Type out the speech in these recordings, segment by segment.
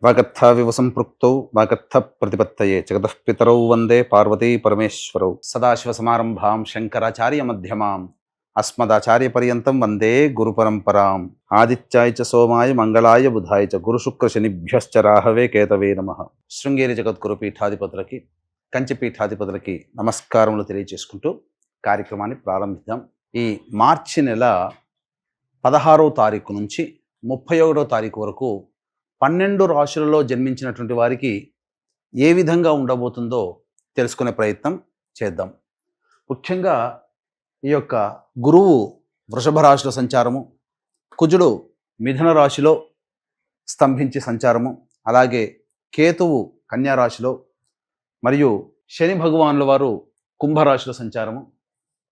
వాగర్థావివ సంపృక్తౌ వాగర్థ ప్రతిపత్తయే జగతః పితరౌ వందే పార్వతీ పరమేశ్వరౌ సదాశివసమారంభాం శంకరాచార్యమధ్యమాం అస్మదాచార్యపర్యంతం వందే గురుపరంపరాం ఆదిత్యాయ చ సోమాయ మంగళాయ బుధాయ చ గురుశుక్రశనిభ్యశ్చ రాహవే కేతవే నమః. శృంగేరి జగద్గురు పీఠాధిపతులకి కంచి పీఠాధిపతులకి నమస్కారములు తెలియజేసుకుంటూ కార్యక్రమాన్ని ప్రారంభిద్దాం. ఈ మార్చి నెల 16వ తారీఖు నుంచి 31వ తారీఖు వరకు 12 రాశులలో జన్మించినటువంటి వారికి ఏ విధంగా ఉండబోతుందో తెలుసుకునే ప్రయత్నం చేద్దాం. ముఖ్యంగా ఈ యొక్క గురువు వృషభ రాశిలో సంచారము, కుజుడు మిథున రాశిలో స్తంభించి సంచారము, అలాగే కేతువు కన్యా రాశిలో, మరియు శని భగవానుల వారు కుంభరాశిలో సంచారము.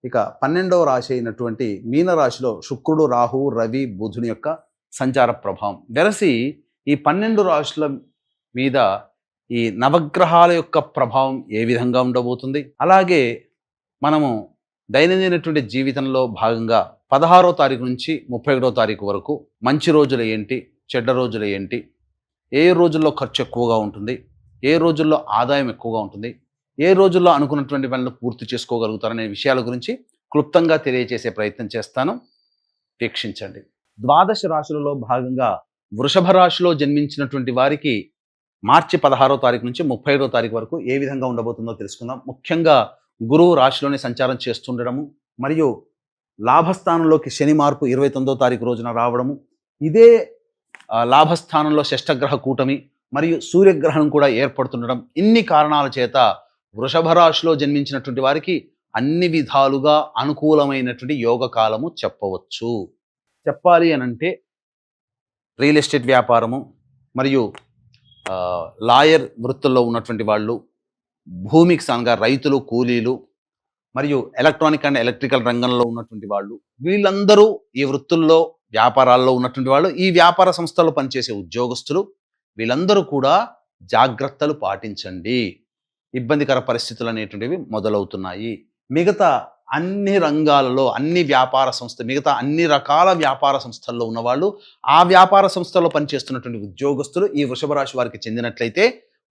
ఇక 12వ రాశి అయినటువంటి మీన రాశిలో శుక్రుడు, రాహువు, రవి, బుధుని యొక్క సంచార ప్రభావం వెరసి ఈ 12 రాశుల మీద ఈ నవగ్రహాల యొక్క ప్రభావం ఏ విధంగా ఉండబోతుంది, అలాగే మనము దైనందినటువంటి జీవితంలో భాగంగా 16వ తారీఖు నుంచి 31వ తారీఖు వరకు మంచి రోజులు ఏంటి, చెడ్డ రోజులు ఏంటి, ఏ రోజుల్లో ఖర్చు ఎక్కువగా ఉంటుంది, ఏ రోజుల్లో ఆదాయం ఎక్కువగా ఉంటుంది, ఏ రోజుల్లో అనుకున్నటువంటి పనులు పూర్తి చేసుకోగలుగుతారనే విషయాల గురించి క్లుప్తంగా తెలియజేసే ప్రయత్నం చేస్తాను. వీక్షించండి. ద్వాదశ రాశులలో భాగంగా వృషభ రాశిలో జన్మించినటువంటి వారికి మార్చి 16వ తారీఖు నుంచి 31వ తారీఖు వరకు ఏ విధంగా ఉండబోతుందో తెలుసుకుందాం. ముఖ్యంగా గురువు రాశిలోనే సంచారం చేస్తుండడము, మరియు లాభస్థానంలోకి శని మార్పు 29వ తారీఖు రోజున రావడము, ఇదే లాభస్థానంలో షష్టగ్రహ కూటమి మరియు సూర్యగ్రహణం కూడా ఏర్పడుతుండడం, ఇన్ని కారణాల చేత వృషభ రాశిలో జన్మించినటువంటి వారికి అన్ని విధాలుగా అనుకూలమైనటువంటి యోగ కాలము చెప్పవచ్చు. చెప్పాలి అనంటే రియల్ ఎస్టేట్ వ్యాపారము, మరియు లాయర్ వృత్తుల్లో ఉన్నటువంటి వాళ్ళు, భూమికి సంగా రైతులు, కూలీలు, మరియు ఎలక్ట్రానిక్ అండ్ ఎలక్ట్రికల్ రంగంలో ఉన్నటువంటి వాళ్ళు, వీళ్ళందరూ ఈ వృత్తుల్లో వ్యాపారాల్లో ఉన్నటువంటి వాళ్ళు, ఈ వ్యాపార సంస్థల్లో పనిచేసే ఉద్యోగస్తులు, వీళ్ళందరూ కూడా జాగ్రత్తలు పాటించండి. ఇబ్బందికర పరిస్థితులు అనేటువంటివి మొదలవుతున్నాయి. మిగతా అన్ని రంగాలలో, అన్ని వ్యాపార సంస్థ, మిగతా అన్ని రకాల వ్యాపార సంస్థల్లో ఉన్నవాళ్ళు, ఆ వ్యాపార సంస్థల్లో పనిచేస్తున్నటువంటి ఉద్యోగస్తులు ఈ వృషభ రాశి వారికి చెందినట్లయితే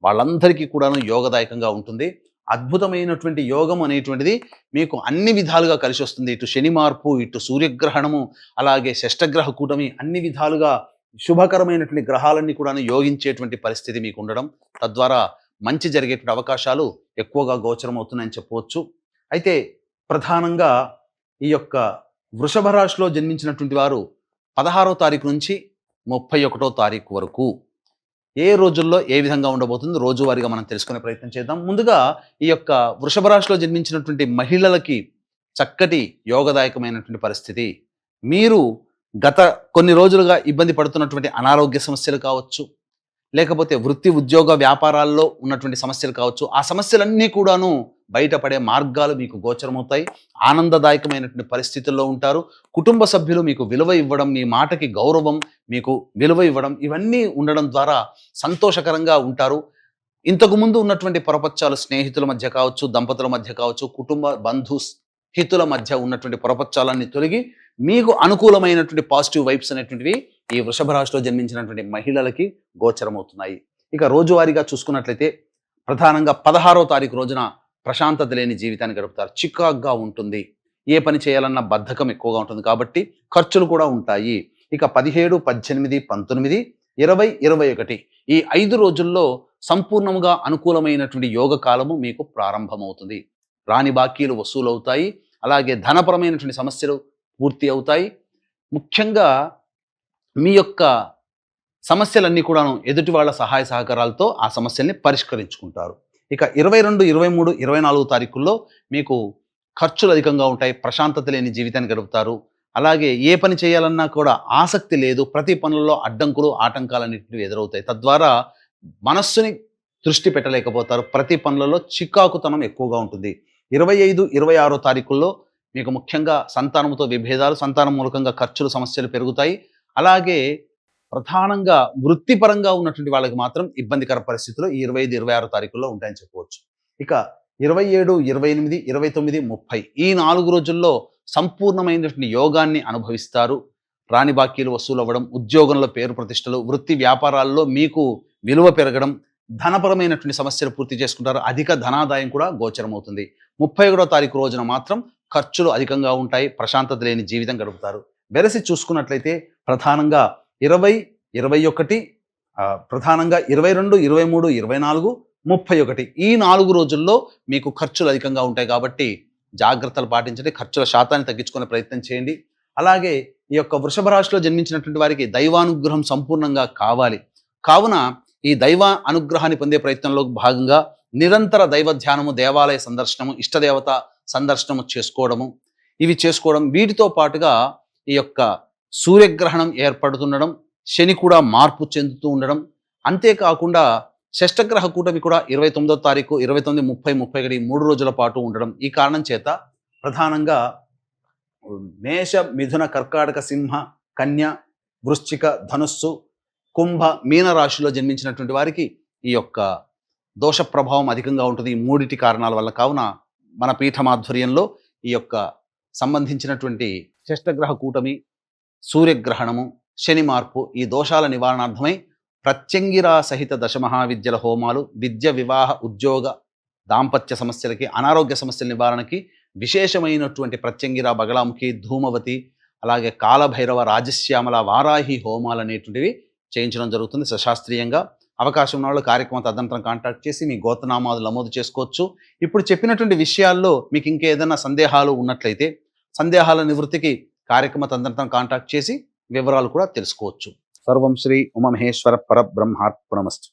వాళ్ళందరికీ కూడాను యోగదాయకంగా ఉంటుంది. అద్భుతమైనటువంటి యోగం అనేటువంటిది మీకు అన్ని విధాలుగా కలిసి వస్తుంది. ఇటు శని మార్పు, ఇటు సూర్యగ్రహణము, అలాగే షష్టగ్రహ కూటమి, అన్ని విధాలుగా శుభకరమైనటువంటి గ్రహాలన్నీ కూడాను యోగించేటువంటి పరిస్థితి మీకు ఉండడం, తద్వారా మంచి జరిగేటువంటి అవకాశాలు ఎక్కువగా గోచరం అవుతున్నాయని చెప్పవచ్చు. అయితే ప్రధానంగా ఈ యొక్క వృషభ రాశిలో జన్మించినటువంటి వారు 16వ తారీఖు నుంచి 31వ తారీఖు వరకు ఏ రోజుల్లో ఏ విధంగా ఉండబోతుందో రోజువారీగా మనం తెలుసుకునే ప్రయత్నం చేద్దాం. ముందుగా ఈ యొక్క వృషభ రాశిలో జన్మించినటువంటి మహిళలకి చక్కటి యోగదాయకమైనటువంటి పరిస్థితి. మీరు గత కొన్ని రోజులుగా ఇబ్బంది పడుతున్నటువంటి అనారోగ్య సమస్యలు కావచ్చు, లేకపోతే వృత్తి ఉద్యోగ వ్యాపారాల్లో ఉన్నటువంటి సమస్యలు కావచ్చు, ఆ సమస్యలన్నీ కూడాను బయటపడే మార్గాలు మీకు గోచరమవుతాయి. ఆనందదాయకమైనటువంటి పరిస్థితుల్లో ఉంటారు. కుటుంబ సభ్యులు మీకు విలువ ఇవ్వడం, మీ మాటకి గౌరవం, మీకు విలువ ఇవ్వడం, ఇవన్నీ ఉండడం ద్వారా సంతోషకరంగా ఉంటారు. ఇంతకుముందు ఉన్నటువంటి పొరపచ్చాలు స్నేహితుల మధ్య కావచ్చు, దంపతుల మధ్య కావచ్చు, కుటుంబ బంధు హితుల మధ్య ఉన్నటువంటి పొరపచ్చాలన్నీ తొలగి మీకు అనుకూలమైనటువంటి పాజిటివ్ వైబ్స్ అనేటువంటివి ఈ వృషభ రాశిలో జన్మించినటువంటి మహిళలకి గోచరమవుతున్నాయి. ఇక రోజువారీగా చూసుకున్నట్లయితే ప్రధానంగా 16వ తారీఖు రోజున ప్రశాంతత లేని జీవితాన్ని గడుపుతారు. చికాగ్గా ఉంటుంది. ఏ పని చేయాలన్నా బద్ధకం ఎక్కువగా ఉంటుంది, కాబట్టి ఖర్చులు కూడా ఉంటాయి. ఇక 17, 18, 19, 20, 21 ఈ 5 రోజుల్లో సంపూర్ణంగా అనుకూలమైనటువంటి యోగ కాలము మీకు ప్రారంభమవుతుంది. రాని బాకీలు వసూలవుతాయి, అలాగే ధనపరమైనటువంటి సమస్యలు పూర్తి అవుతాయి. ముఖ్యంగా మీ యొక్క సమస్యలన్నీ కూడాను ఎదుటి వాళ్ళ సహాయ సహకారాలతో ఆ సమస్యల్ని పరిష్కరించుకుంటారు. ఇక 22, 23, 24 తారీఖుల్లో మీకు ఖర్చులు అధికంగా ఉంటాయి. ప్రశాంతత లేని జీవితాన్ని గడుపుతారు. అలాగే ఏ పని చేయాలన్నా కూడా ఆసక్తి లేదు. ప్రతి పనుల్లో అడ్డంకులు, ఆటంకాలన్నింటినీ ఎదురవుతాయి. తద్వారా మనస్సుని దృష్టి పెట్టలేకపోతారు. ప్రతి పనులలో చికాకుతనం ఎక్కువగా ఉంటుంది. 25, 26 తారీఖుల్లో మీకు ముఖ్యంగా సంతానంతో విభేదాలు, సంతానం మూలకంగా ఖర్చులు, సమస్యలు పెరుగుతాయి. అలాగే ప్రధానంగా వృత్తిపరంగా ఉన్నటువంటి వాళ్ళకి మాత్రం ఇబ్బందికర పరిస్థితులు ఈ 25, 26 తారీఖుల్లో ఉంటాయని చెప్పవచ్చు. ఇక 27, 28, 29, 30 ఈ 4 రోజుల్లో సంపూర్ణమైనటువంటి యోగాన్ని అనుభవిస్తారు. రాని బాకీలు వసూలు అవ్వడం, ఉద్యోగంలో పేరు ప్రతిష్టలు, వృత్తి వ్యాపారాల్లో మీకు విలువ పెరగడం, ధనపరమైనటువంటి సమస్యలు పూర్తి చేసుకుంటారు. అధిక ధనాదాయం కూడా గోచరమవుతుంది. 31వ తారీఖు రోజున మాత్రం ఖర్చులు అధికంగా ఉంటాయి. ప్రశాంతత లేని జీవితం గడుపుతారు. వెరసి చూసుకున్నట్లయితే ప్రధానంగా 20, 21, ప్రధానంగా 22, 23, 24, 31 ఈ 4 రోజుల్లో మీకు ఖర్చులు అధికంగా ఉంటాయి కాబట్టి జాగ్రత్తలు పాటించండి. ఖర్చుల శాతాన్ని తగ్గించుకునే ప్రయత్నం చేయండి. అలాగే ఈ యొక్క వృషభ రాశిలో జన్మించినటువంటి వారికి దైవానుగ్రహం సంపూర్ణంగా కావాలి. కావున ఈ దైవ అనుగ్రహాన్ని పొందే ప్రయత్నంలో భాగంగా నిరంతర దైవ ధ్యానము, దేవాలయ సందర్శనము, ఇష్టదేవత సందర్శనము చేసుకోవడము, ఇవి చేసుకోవడం, వీటితో పాటుగా ఈ యొక్క సూర్యగ్రహణం ఏర్పడుతుండడం, శని కూడా మార్పు చెందుతూ ఉండడం, అంతేకాకుండా షష్టగ్రహ కూటమి కూడా 29వ తారీఖు, 29, 30, 31 3 రోజుల పాటు ఉండడం. ఈ కారణం చేత ప్రధానంగా మేష, మిథున, కర్కాటక, సింహ, కన్య, వృశ్చిక, ధనుస్సు, కుంభ, మీన రాశిలో జన్మించినటువంటి వారికి ఈ యొక్క దోష ప్రభావం అధికంగా ఉంటుంది. ఈ మూడిటి కారణాల వల్ల. కావున మన పీఠమాధ్వర్యంలో ఈ యొక్క సంబంధించినటువంటి షష్టగ్రహ కూటమి, సూర్యగ్రహణము, శని మార్పు, ఈ దోషాల నివారణార్థమై ప్రత్యంగిరా సహిత దశమహావిద్యల హోమాలు, విద్య, వివాహ, ఉద్యోగ, దాంపత్య సమస్యలకి, అనారోగ్య సమస్యల నివారణకి విశేషమైనటువంటి ప్రత్యంగిర, బగలాముఖి, ధూమవతి, అలాగే కాలభైరవ, రాజశ్యామల, వారాహి హోమాలు అనేటువంటివి చేయించడం జరుగుతుంది సశాస్త్రీయంగా. అవకాశం ఉన్న వాళ్ళు కార్యక్రమం తదనంతరం కాంటాక్ట్ చేసి మీ గోత్రనామాలు నమోదు చేసుకోవచ్చు. ఇప్పుడు చెప్పినటువంటి విషయాల్లో మీకు ఇంకేదైనా సందేహాలు ఉన్నట్లయితే సందేహాల నివృత్తికి కార్యక్రమ తదనంతరం కాంటాక్ట్ చేసి వివరాలు కూడా తెలుసుకోవచ్చు. సర్వం శ్రీ ఉమామహేశ్వర పరబ్రహ్మార్పణమస్తు.